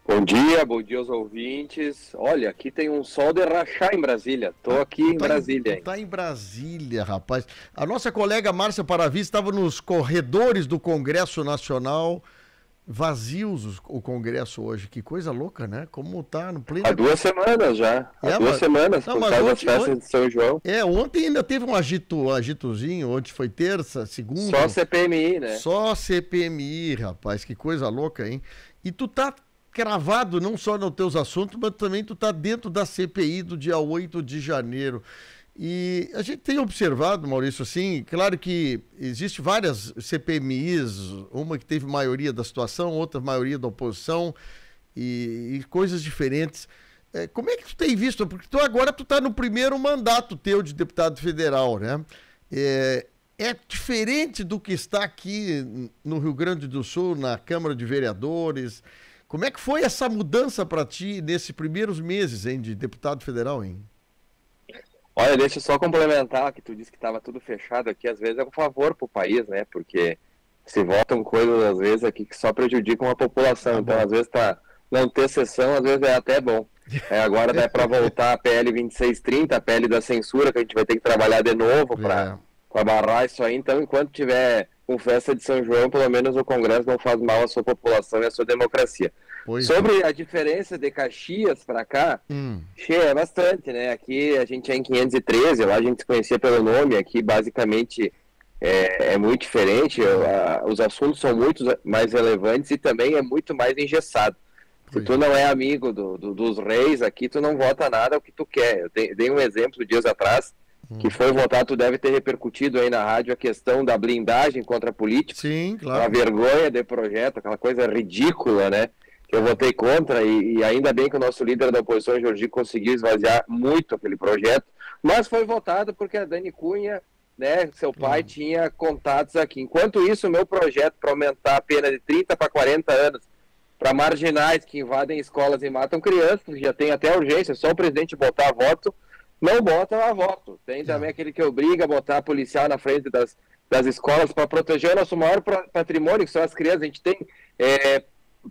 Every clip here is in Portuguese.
Bom dia aos ouvintes. Olha, aqui tem um sol de rachar em Brasília. Tô aqui em Brasília, Tu hein? tá em Brasília, rapaz. A nossa colega Márcia Paravi estava nos corredores do Congresso Nacional, vazios o Congresso hoje. Que coisa louca, né? Como tá no Há pleno... 2 semanas já. Há É, duas mas... semanas, Não, por mas causa das ontem, festas de São João. ontem ainda teve um agitozinho, ontem foi terça, Só segunda, CPMI, né? só CPMI, rapaz, que coisa louca, hein? E tu tá cravado não só nos teus assuntos, mas também tu tá dentro da CPI do dia 8 de janeiro. E a gente tem observado, Maurício, assim, claro que existe várias CPMIs, uma que teve maioria da situação, outra maioria da oposição, e coisas diferentes. Como é que tu tem visto? Porque agora tu tá no primeiro mandato teu de deputado federal, né? É diferente do que está aqui no Rio Grande do Sul, na Câmara de Vereadores. Como é que foi essa mudança para ti nesses primeiros meses, hein, de deputado federal, hein? Olha, deixa eu só complementar que tu disse que estava tudo fechado aqui. Às vezes é um favor pro país, né? Porque se votam coisas, às vezes, aqui que só prejudicam a população. Tá Então, bom. às vezes, não ter sessão, às vezes é até bom. Agora dá para voltar a PL 2630, a PL da censura, que a gente vai ter que trabalhar de novo para É, barrar isso aí. Então, enquanto tiver com festa de São João, pelo menos o Congresso não faz mal à sua população e à sua democracia. pois é. Sobre a diferença de Caxias para cá, Hum, é bastante, né? Aqui a gente é em 513, lá a gente se conhecia pelo nome, aqui basicamente é muito diferente, os assuntos são muito mais relevantes e também é muito mais engessado. Se pois tu é. não é amigo dos reis aqui, tu não vota nada o que tu quer. Dei um exemplo dias atrás, que foi votado, tu deve ter repercutido aí na rádio a questão da blindagem contra políticos, Sim, uma claro. vergonha de projeto, aquela coisa ridícula, né? Que eu votei contra e ainda bem que o nosso líder da oposição, Jorginho, conseguiu esvaziar muito aquele projeto, mas foi votado porque a Dani Cunha, né, seu pai, Claro. tinha contatos aqui. Enquanto isso, o meu projeto para aumentar a pena de 30 para 40 anos para marginais que invadem escolas e matam crianças, já tem até urgência, só o presidente botar voto, não bota a voto. Tem É. também aquele que obriga a botar policial na frente das escolas para proteger o nosso maior patrimônio, que são as crianças. A gente tem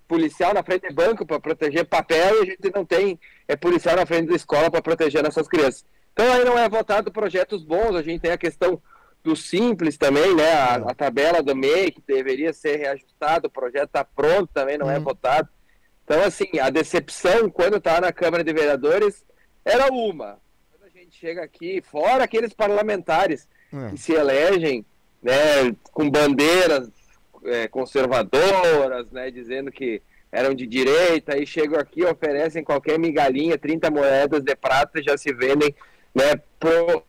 policial na frente do banco para proteger papel e a gente não tem policial na frente da escola para proteger nossas crianças. Então aí não é votado projetos bons, a gente tem a questão do Simples também, né? A tabela do MEI que deveria ser reajustada, o projeto está pronto, também não é votado. Então, assim, a decepção quando está na Câmara de Vereadores era uma. Quando a gente chega aqui, fora aqueles parlamentares que se elegem, né, com bandeiras conservadoras, né, dizendo que eram de direita, e chegam aqui, oferecem qualquer migalhinha, 30 moedas de prata, e já se vendem, né, pro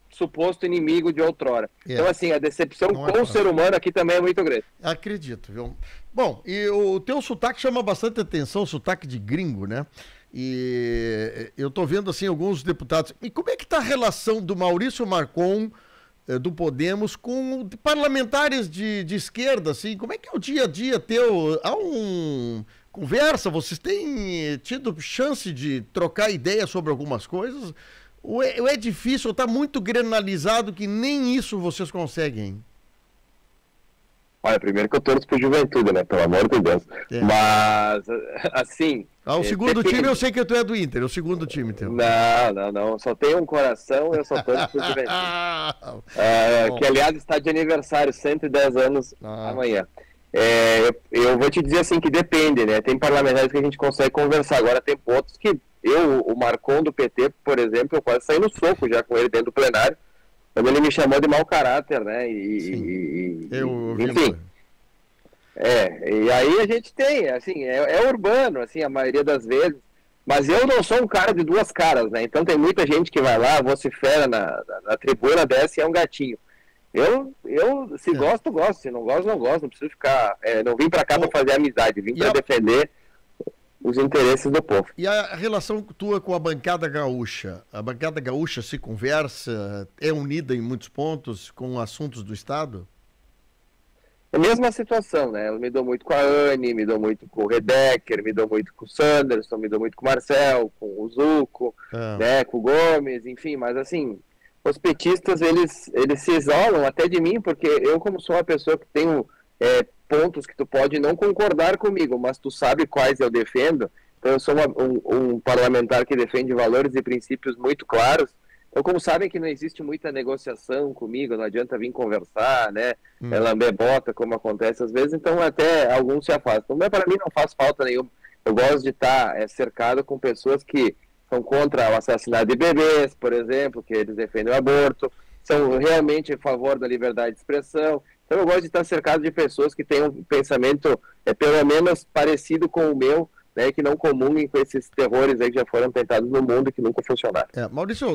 suposto inimigo de outrora. Então, assim, a decepção com o ser humano aqui também é muito grande. Acredito, viu? Bom, e o teu sotaque chama bastante atenção, o sotaque de gringo, né? E eu tô vendo, assim, alguns deputados. E como é que tá a relação do Maurício Marcon, do Podemos, com parlamentares de esquerda, assim? Como é que é o dia a dia teu? Há conversa? Vocês têm tido chance de trocar ideia sobre algumas coisas? Ou é difícil, ou tá muito granalizado que nem isso vocês conseguem? Olha, primeiro que eu torço pro Juventude, né? Pelo amor de Deus. Mas, assim... O segundo time eu sei que tu é do Inter, o segundo time teu. Não. Só tenho um coração e eu só torço pro Juventude. Que, aliás, está de aniversário, 110 anos amanhã. Eu vou te dizer assim que depende, né? Tem parlamentares que a gente consegue conversar. Agora tem outros que o Marcon do PT, por exemplo, eu quase saí no soco já com ele dentro do plenário, quando ele me chamou de mau caráter, né? Enfim. E aí a gente tem, assim, é urbano, assim, a maioria das vezes, mas eu não sou um cara de duas caras, né? Então tem muita gente que vai lá, vocifera na tribuna, desce e é um gatinho. Eu se gosto, gosto, se não gosto, não gosto, não preciso ficar, não vim pra cá pra fazer amizade, vim pra defender os interesses do povo. E a relação tua com a bancada gaúcha? A bancada gaúcha se conversa, é unida em muitos pontos com assuntos do Estado? É a mesma situação, né? Eu me dou muito com a Anne, me dou muito com o Redecker, me dou muito com o Sanderson, me dou muito com o Marcel, com o Zuco, né? Com o Gomes, enfim, mas assim, os petistas, eles se isolam até de mim, porque eu, como sou uma pessoa que tenho pontos que tu pode não concordar comigo, mas tu sabe quais eu defendo. Então eu sou um parlamentar que defende valores e princípios muito claros. Então, como sabem que não existe muita negociação comigo, não adianta vir conversar, né? Lamber bota, como acontece às vezes, então até alguns se afastam. Mas para mim não faz falta nenhuma. Eu gosto de estar cercado com pessoas que são contra o assassinato de bebês, por exemplo, que eles defendem o aborto, são realmente a favor da liberdade de expressão. Então eu gosto de estar cercado de pessoas que têm um pensamento pelo menos parecido com o meu, né, que não comunguem com esses terrores aí que já foram tentados no mundo e que nunca funcionaram. Maurício,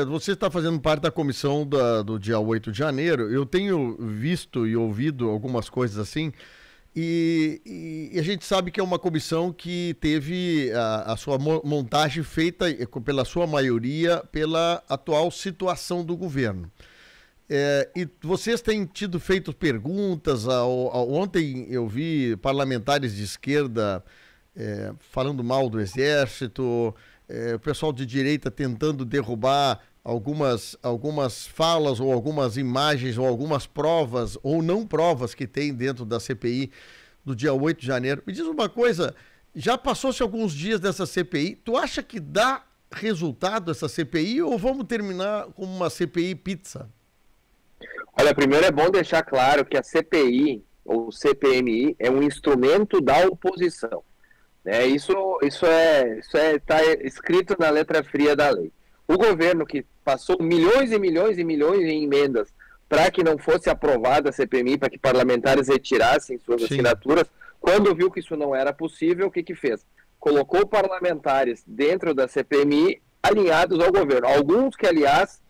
você está fazendo parte da comissão do dia 8 de janeiro, eu tenho visto e ouvido algumas coisas assim, e a gente sabe que é uma comissão que teve a sua montagem feita pela sua maioria pela atual situação do governo. E vocês têm feito perguntas, ontem eu vi parlamentares de esquerda falando mal do Exército, o pessoal de direita tentando derrubar algumas falas ou algumas imagens ou algumas provas ou não provas que tem dentro da CPI do dia 8 de janeiro. Me diz uma coisa, já passou-se alguns dias dessa CPI, tu acha que dá resultado essa CPI ou vamos terminar com uma CPI pizza? Olha, primeiro é bom deixar claro que a CPI, ou CPMI, é um instrumento da oposição. Isso está escrito na letra fria da lei. O governo que passou milhões e milhões e milhões em emendas para que não fosse aprovada a CPMI, para que parlamentares retirassem suas assinaturas, quando viu que isso não era possível, o que fez? Colocou parlamentares dentro da CPMI alinhados ao governo. Alguns que, aliás,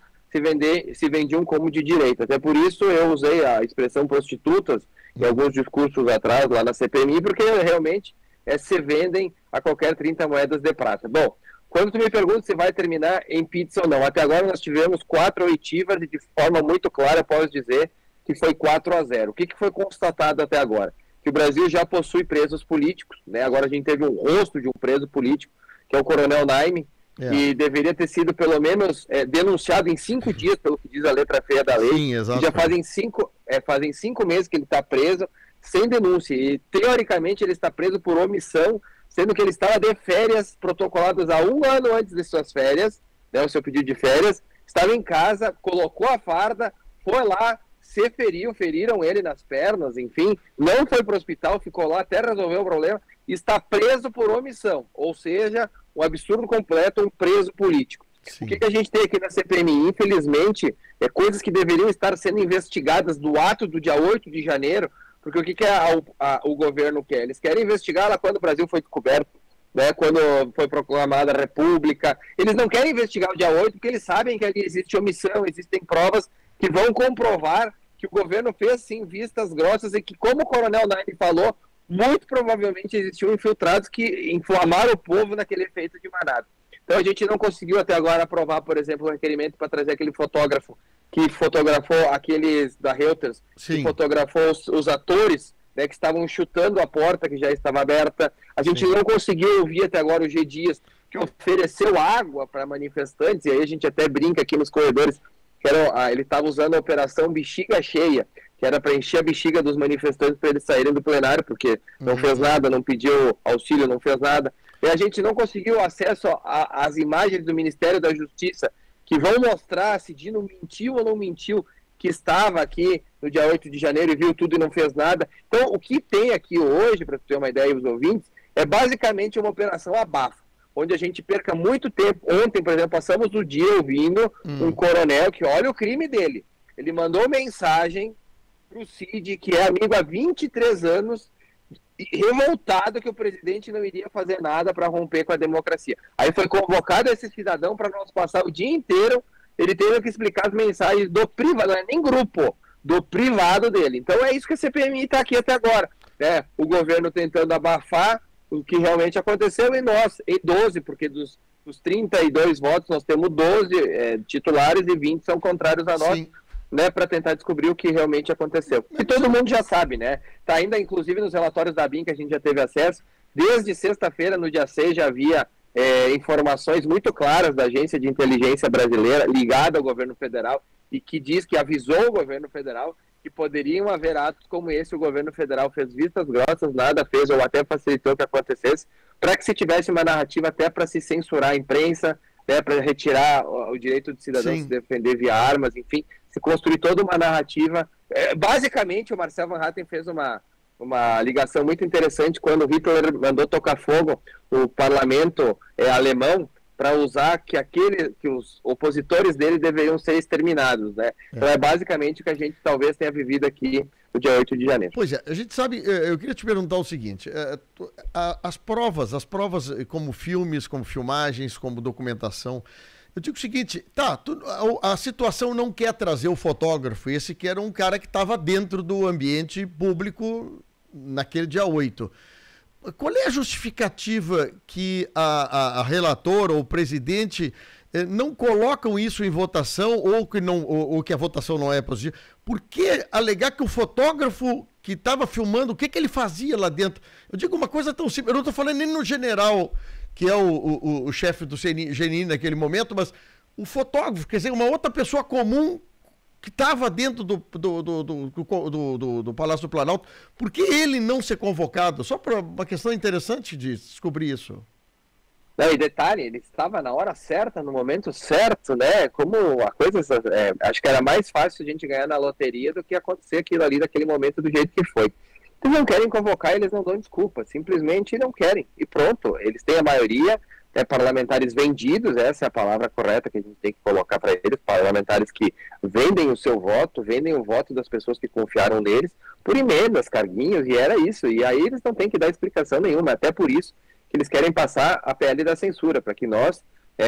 se vendiam como de direita. Até por isso eu usei a expressão prostitutas em alguns discursos atrás lá na CPMI, porque realmente se vendem a qualquer 30 moedas de prata. Bom, quando tu me pergunta se vai terminar em pizza ou não, até agora nós tivemos 4 oitivas e de forma muito clara posso dizer que foi 4-0. O que foi constatado até agora? Que o Brasil já possui presos políticos, né? Agora a gente teve um rosto de um preso político, que é o Coronel Naime, que deveria ter sido pelo menos denunciado em 5 dias, pelo que diz a letra feia da lei. Sim, exato. Já fazem 5 meses que ele está preso, sem denúncia, e teoricamente ele está preso por omissão, sendo que ele estava de férias protocoladas há 1 ano antes de suas férias, né, o seu pedido de férias, estava em casa, colocou a farda, foi lá, se feriram ele nas pernas, enfim, não foi para o hospital, ficou lá até resolver o problema, e está preso por omissão, ou seja, um absurdo completo, um preso político. Sim. O que a gente tem aqui na CPMI, infelizmente, coisas que deveriam estar sendo investigadas do ato do dia 8 de janeiro, porque o que o governo quer? Eles querem investigar lá quando o Brasil foi descoberto, né, quando foi proclamada a República. Eles não querem investigar o dia 8 porque eles sabem que ali existe omissão, existem provas que vão comprovar que o governo fez, sim, vistas grossas e que, como o Coronel Naime falou, muito provavelmente existiam infiltrados que inflamaram o povo naquele efeito de manada. Então a gente não conseguiu até agora aprovar, por exemplo, o requerimento para trazer aquele fotógrafo que fotografou aqueles da Reuters, sim, que fotografou os atores, né, que estavam chutando a porta que já estava aberta. A gente não conseguiu ouvir até agora o G. Dias, que ofereceu água para manifestantes, e aí a gente até brinca aqui nos corredores, que ele estava usando a operação bexiga cheia, que era para encher a bexiga dos manifestantes para eles saírem do plenário, porque não fez nada, não pediu auxílio, não fez nada. E a gente não conseguiu acesso às imagens do Ministério da Justiça, que vão mostrar se Dino mentiu ou não mentiu, que estava aqui no dia 8 de janeiro e viu tudo e não fez nada. Então, o que tem aqui hoje, para ter uma ideia, os ouvintes, é basicamente uma operação abafa, onde a gente perca muito tempo. Ontem, por exemplo, passamos o dia ouvindo um coronel que, olha o crime dele. Ele mandou mensagem para o Cid, que é amigo há 23 anos, revoltado que o presidente não iria fazer nada para romper com a democracia. Aí foi convocado esse cidadão para nós passar o dia inteiro, ele teve que explicar as mensagens do privado, não é nem grupo, do privado dele. Então é isso que a CPMI está aqui até agora, né? O governo tentando abafar o que realmente aconteceu e nós, em 12, porque dos 32 votos nós temos 12 titulares e 20 são contrários a nós. Sim. Né, para tentar descobrir o que realmente aconteceu. E todo mundo já sabe, né? Está ainda, inclusive, nos relatórios da BIM que a gente já teve acesso. Desde sexta-feira, no dia 6, já havia informações muito claras da Agência de Inteligência Brasileira, ligada ao governo federal, e que diz que avisou o governo federal que poderiam haver atos como esse, o governo federal fez vistas grossas, nada fez ou até facilitou que acontecesse, para que se tivesse uma narrativa até para se censurar a imprensa, né, para retirar o direito do cidadão se defender via armas, enfim, se construir toda uma narrativa. Basicamente, o Marcel Van Hatten fez uma ligação muito interessante quando Hitler mandou tocar fogo o parlamento alemão para usar que os opositores dele deveriam ser exterminados, né? Então é basicamente o que a gente talvez tenha vivido aqui no dia 8 de janeiro. Pois é, a gente sabe, eu queria te perguntar o seguinte, as provas como filmes, como filmagens, como documentação, eu digo o seguinte, a situação não quer trazer o fotógrafo, esse que era um cara que estava dentro do ambiente público naquele dia 8. Qual é a justificativa que a relatora ou o presidente não colocam isso em votação ou que a votação não é positiva? Por que alegar que o fotógrafo que estava filmando, o que ele fazia lá dentro? Eu digo uma coisa tão simples, eu não estou falando nem no general, que é o chefe do GNI naquele momento, mas o fotógrafo, quer dizer, uma outra pessoa comum que estava dentro do Palácio do Planalto, por que ele não ser convocado? Só para uma questão interessante de descobrir isso. Não, e detalhe, ele estava na hora certa, no momento certo, né? Como a coisa, acho que era mais fácil a gente ganhar na loteria do que acontecer aquilo ali naquele momento do jeito que foi. Eles não querem convocar, eles não dão desculpa, simplesmente não querem. E pronto, eles têm a maioria, parlamentares vendidos, essa é a palavra correta que a gente tem que colocar para eles, parlamentares que vendem o seu voto, vendem o voto das pessoas que confiaram neles, por emendas, carguinhos, e era isso. E aí eles não têm que dar explicação nenhuma, até por isso que eles querem passar a PL da censura, para que nós,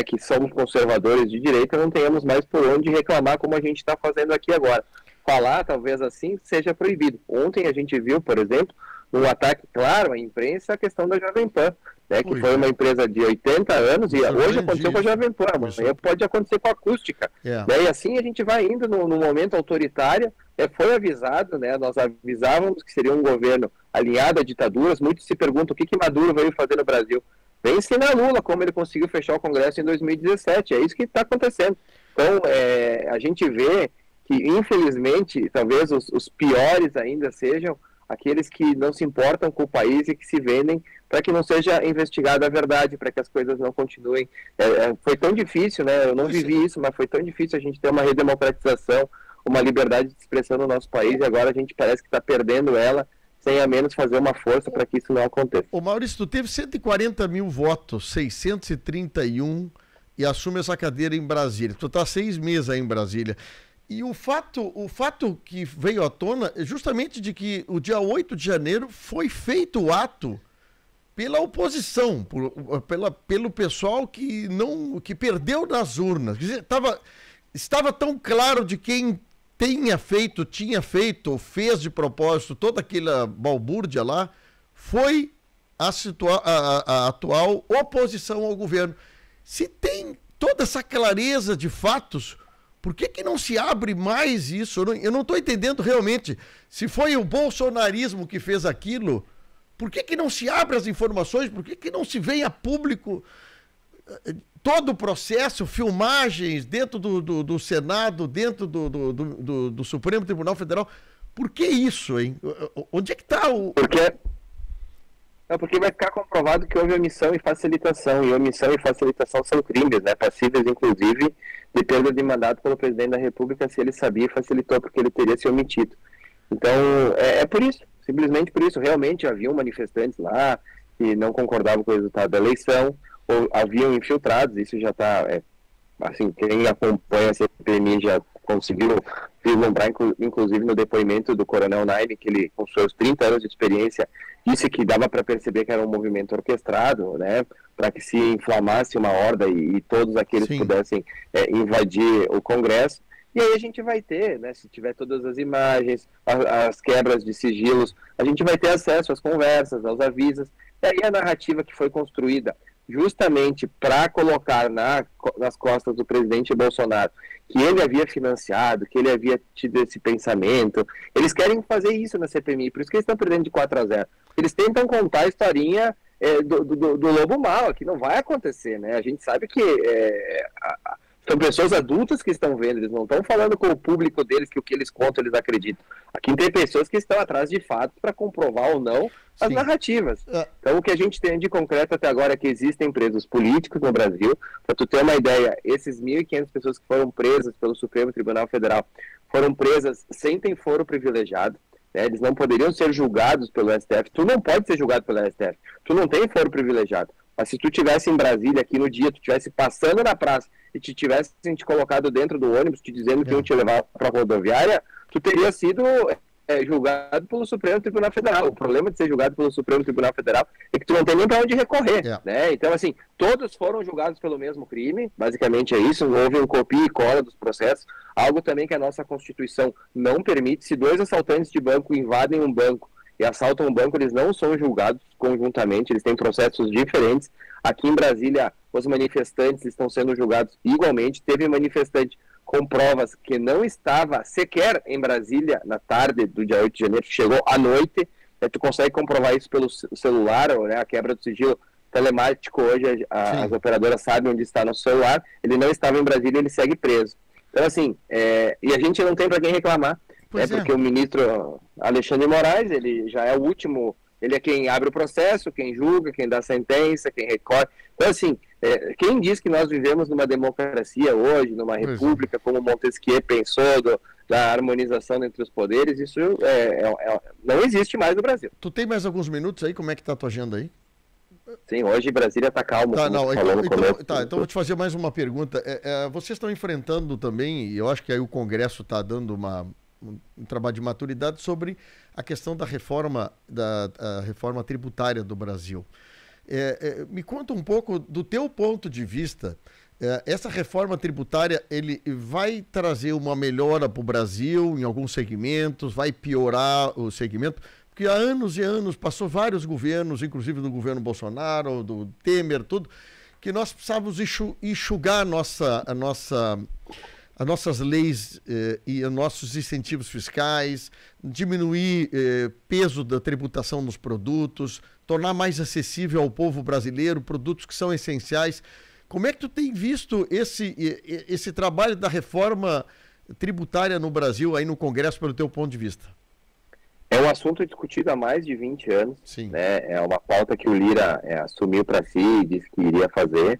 que somos conservadores de direita, não tenhamos mais por onde reclamar como a gente está fazendo aqui agora. Falar, talvez assim, seja proibido. Ontem a gente viu, por exemplo, um ataque claro à imprensa, a questão da Jovem Pan, né, que foi uma empresa de 80 anos, e hoje aconteceu com a Jovem Pan, amanhã pode acontecer com a Acústica. E assim a gente vai indo no momento autoritário, foi avisado, né, nós avisávamos que seria um governo alinhado a ditaduras, muitos se perguntam o que Maduro veio fazer no Brasil. Vem ensinar Lula como ele conseguiu fechar o Congresso em 2017, é isso que está acontecendo. Então, a gente vê que, infelizmente, talvez os piores ainda sejam aqueles que não se importam com o país e que se vendem para que não seja investigada a verdade, para que as coisas não continuem. Foi tão difícil, né? Eu não vivi isso, mas foi tão difícil a gente ter uma redemocratização, uma liberdade de expressão no nosso país, e agora a gente parece que está perdendo ela, sem a menos fazer uma força para que isso não aconteça. Ô Maurício, tu teve 140 mil votos, 631, e assume essa cadeira em Brasília. Tu está 6 meses aí em Brasília. E o fato que veio à tona é justamente de que o dia 8 de janeiro foi feito o ato pela oposição, pelo pessoal que perdeu nas urnas. Quer dizer, estava tão claro de quem tinha feito, fez de propósito toda aquela balbúrdia lá, foi a atual oposição ao governo. Se tem toda essa clareza de fatos, por que não se abre mais isso? Eu não estou entendendo realmente. Se foi o bolsonarismo que fez aquilo, por que não se abre as informações? Por que não se vem a público todo o processo, filmagens dentro do Senado, dentro do Supremo Tribunal Federal? Por que isso, hein? Onde é que está o... Porque vai ficar comprovado que houve omissão e facilitação, e omissão e facilitação são crimes, né? Passíveis, inclusive, de perda de mandato pelo presidente da República, se ele sabia e facilitou, porque ele teria se omitido. Então, é por isso, simplesmente por isso. Realmente haviam manifestantes lá que não concordavam com o resultado da eleição, ou haviam infiltrados, isso já está, assim, quem acompanha a CPMI já conseguiu vislumbrar, inclusive no depoimento do Coronel Naime, que ele, com seus 30 anos de experiência, disse que dava para perceber que era um movimento orquestrado, né, para que se inflamasse uma horda e todos aqueles pudessem invadir o Congresso. E aí a gente vai ter, né, se tiver todas as imagens, as quebras de sigilos, a gente vai ter acesso às conversas, aos avisos, e aí a narrativa que foi construída justamente para colocar nas costas do presidente Bolsonaro que ele havia financiado, que ele havia tido esse pensamento, eles querem fazer isso na CPMI, por isso que eles estão perdendo de 4-0. Eles tentam contar a historinha do lobo mau, que não vai acontecer, né? A gente sabe que São pessoas adultas que estão vendo, eles não estão falando com o público deles que o que eles contam eles acreditam. Aqui tem pessoas que estão atrás de fato para comprovar ou não as narrativas. Então o que a gente tem de concreto até agora é que existem presos políticos no Brasil. Para tu ter uma ideia, esses 1.500 pessoas que foram presas pelo Supremo Tribunal Federal foram presas sem ter foro privilegiado. Eles não poderiam ser julgados pelo STF. Tu não pode ser julgado pelo STF. Tu não tem foro privilegiado. Mas se tu estivesse em Brasília, aqui no dia, tu estivesse passando na praça e te tivessem te colocado dentro do ônibus, te dizendo que iam te levar para a rodoviária, tu teria sido julgado pelo Supremo Tribunal Federal. O problema de ser julgado pelo Supremo Tribunal Federal é que tu não tem nem para onde recorrer. Né? Então, assim, todos foram julgados pelo mesmo crime, basicamente é isso, houve um copia e cola dos processos, algo também que a nossa Constituição não permite. Se 2 assaltantes de banco invadem um banco e assaltam um banco, eles não são julgados conjuntamente, eles têm processos diferentes. Aqui em Brasília, os manifestantes estão sendo julgados igualmente. Teve manifestante com provas que não estava sequer em Brasília na tarde do dia 8 de janeiro, chegou à noite. Tu consegue comprovar isso pelo celular, né, a quebra do sigilo telemático hoje, as operadoras sabem onde está no celular. Ele não estava em Brasília, ele segue preso. Então, assim, e a gente não tem para quem reclamar, porque o ministro Alexandre de Moraes, ele já é o último, ele é quem abre o processo, quem julga, quem dá sentença, quem recorre. Então, assim, quem diz que nós vivemos numa democracia hoje, numa república, como Montesquieu pensou, da harmonização entre os poderes, isso não existe mais no Brasil. Tu tem mais alguns minutos aí? Como é que tá a tua agenda aí? Sim, hoje Brasília está calmo. Então vou te fazer mais uma pergunta. Vocês estão enfrentando também, e eu acho que aí o Congresso está dando um trabalho de maturidade sobre a questão da reforma tributária do Brasil. Me conta um pouco do teu ponto de vista. Essa reforma tributária, ele vai trazer uma melhora para o Brasil em alguns segmentos, vai piorar o segmento? Porque há anos e anos, passou vários governos, inclusive do governo Bolsonaro, do Temer, tudo, que nós precisávamos enxugar as nossas leis e os nossos incentivos fiscais, diminuir peso da tributação nos produtos, tornar mais acessível ao povo brasileiro produtos que são essenciais. Como é que tu tem visto esse trabalho da reforma tributária no Brasil, aí no Congresso, pelo teu ponto de vista? É um assunto discutido há mais de 20 anos. Sim. Né? É uma pauta que o Lira assumiu para si e disse que iria fazer.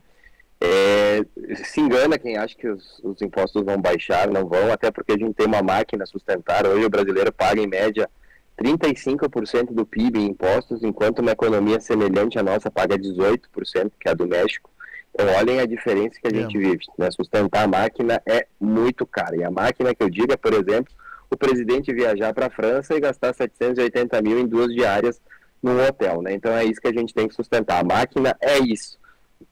Se engana quem acha que os impostos vão baixar, não vão, até porque a gente tem uma máquina a sustentar. Hoje o brasileiro paga em média 35% do PIB em impostos, enquanto uma economia semelhante à nossa paga 18%, que é a do México. Então olhem a diferença que a gente vive. Né? Sustentar a máquina é muito caro. E a máquina que eu digo é, por exemplo, o presidente viajar para a França e gastar 780 mil em 2 diárias num hotel. Né? Então é isso que a gente tem que sustentar. A máquina é isso.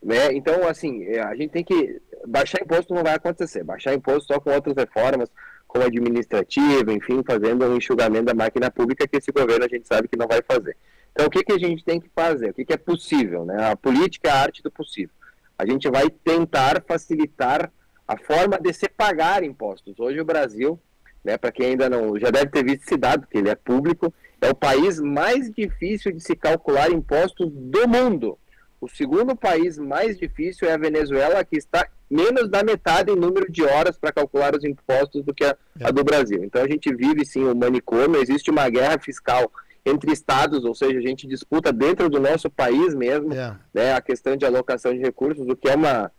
Né? Então, assim, a gente tem que... Baixar imposto não vai acontecer. Baixar imposto só com outras reformas, como administrativa, enfim, fazendo um enxugamento da máquina pública, que esse governo a gente sabe que não vai fazer. Então, o que a gente tem que fazer? O que é possível? Né? A política é a arte do possível. A gente vai tentar facilitar a forma de se pagar impostos. Hoje o Brasil, né, para quem ainda não... já deve ter visto esse dado, que ele é público, é o país mais difícil de se calcular impostos do mundo. O segundo país mais difícil é a Venezuela, que está menos da metade em número de horas para calcular os impostos do que a do Brasil. Então a gente vive sim um manicômio, existe uma guerra fiscal entre estados, ou seja, a gente disputa dentro do nosso país mesmo, né, a questão de alocação de recursos, o que é uma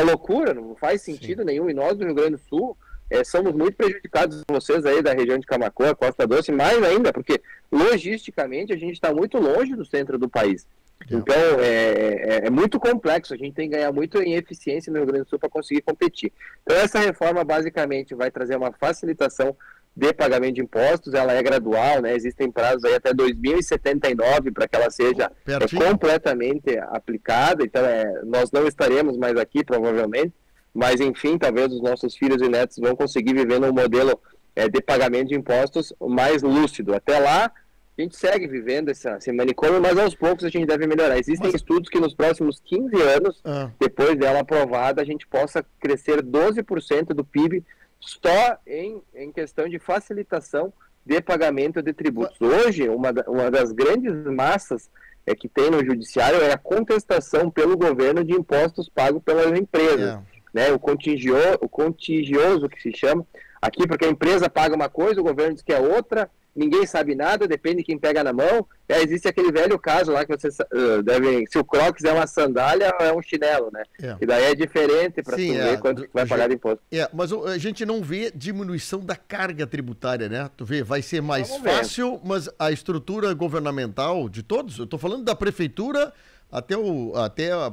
loucura, não faz sentido nenhum. E nós do Rio Grande do Sul somos muito prejudicados, vocês aí da região de Camaquã, Costa Doce, mais ainda, porque logisticamente a gente está muito longe do centro do país. Então, é muito complexo, a gente tem que ganhar muito em eficiência no Rio Grande do Sul para conseguir competir. Então, essa reforma basicamente vai trazer uma facilitação de pagamento de impostos, ela é gradual, né? Existem prazos aí até 2079 para que ela seja completamente aplicada, então nós não estaremos mais aqui, provavelmente, mas enfim, talvez os nossos filhos e netos vão conseguir viver num modelo de pagamento de impostos mais lúcido. Até lá, a gente segue vivendo esse manicômio, mas aos poucos a gente deve melhorar. Existem estudos que nos próximos 15 anos, depois dela aprovada, a gente possa crescer 12% do PIB só em questão de facilitação de pagamento de tributos. Hoje, uma das grandes massas que tem no judiciário é a contestação pelo governo de impostos pagos pelas empresas. né, o contingioso que se chama, aqui porque a empresa paga uma coisa, o governo diz que é outra, ninguém sabe nada, depende de quem pega na mão. Existe aquele velho caso lá que vocês devem, se o Crocs é uma sandália ou é um chinelo, né? E daí é diferente para tu ver quanto vai pagar de imposto. Mas a gente não vê diminuição da carga tributária, né? Tu vê, vai ser mais fácil, mas a estrutura governamental de todos, eu estou falando da prefeitura até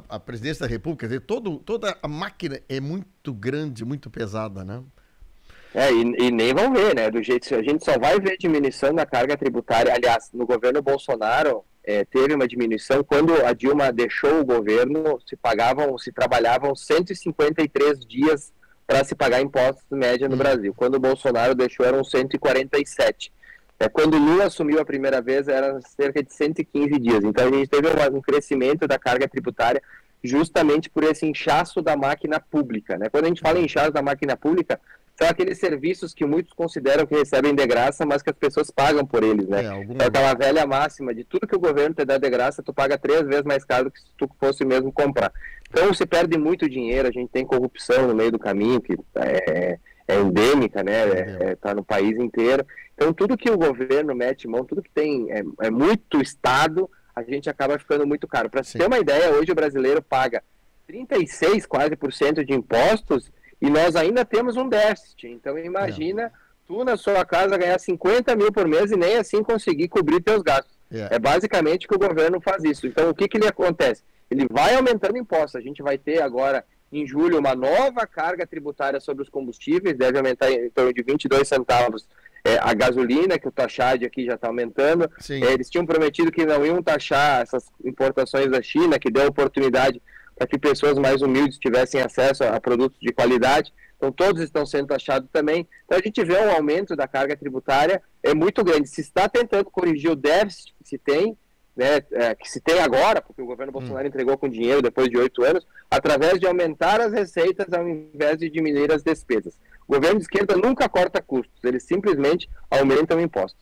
a presidência da República, quer dizer, toda a máquina é muito grande, muito pesada, né? E nem vão ver, né? Do jeito, a gente só vai ver diminuição da carga tributária. Aliás, no governo Bolsonaro teve uma diminuição quando a Dilma deixou o governo, se trabalhavam 153 dias para se pagar impostos média no Brasil. Quando o Bolsonaro deixou, eram 147. Quando o Lula assumiu a primeira vez, era cerca de 115 dias. Então a gente teve um crescimento da carga tributária justamente por esse inchaço da máquina pública, né? Quando a gente fala em inchaço da máquina pública, são aqueles serviços que muitos consideram que recebem de graça, mas que as pessoas pagam por eles, né? É aquela velha máxima de tudo que o governo te dá de graça, tu paga 3 vezes mais caro do que se tu fosse mesmo comprar. Então se perde muito dinheiro, a gente tem corrupção no meio do caminho, que é endêmica, né? Tá no país inteiro. Então tudo que o governo mete mão, tudo que tem é muito Estado, a gente acaba ficando muito caro. Para você ter uma ideia, hoje o brasileiro paga 36 quase por cento de impostos e nós ainda temos um déficit. Então imagina tu na sua casa ganhar 50 mil por mês e nem assim conseguir cobrir teus gastos. É basicamente que o governo faz isso. Então o que ele acontece? Ele vai aumentando impostos. A gente vai ter agora em julho uma nova carga tributária sobre os combustíveis, deve aumentar em torno de 22 centavos a gasolina, que o taxade aqui já está aumentando. Eles tinham prometido que não iam taxar essas importações da China, que deu oportunidade para que pessoas mais humildes tivessem acesso a produtos de qualidade. Então todos estão sendo taxados também. Então a gente vê um aumento da carga tributária muito grande. Se está tentando corrigir o déficit que se tem, né, que se tem agora, porque o governo Bolsonaro entregou com dinheiro depois de 8 anos, através de aumentar as receitas ao invés de diminuir as despesas. O governo de esquerda nunca corta custos, eles simplesmente aumentam impostos.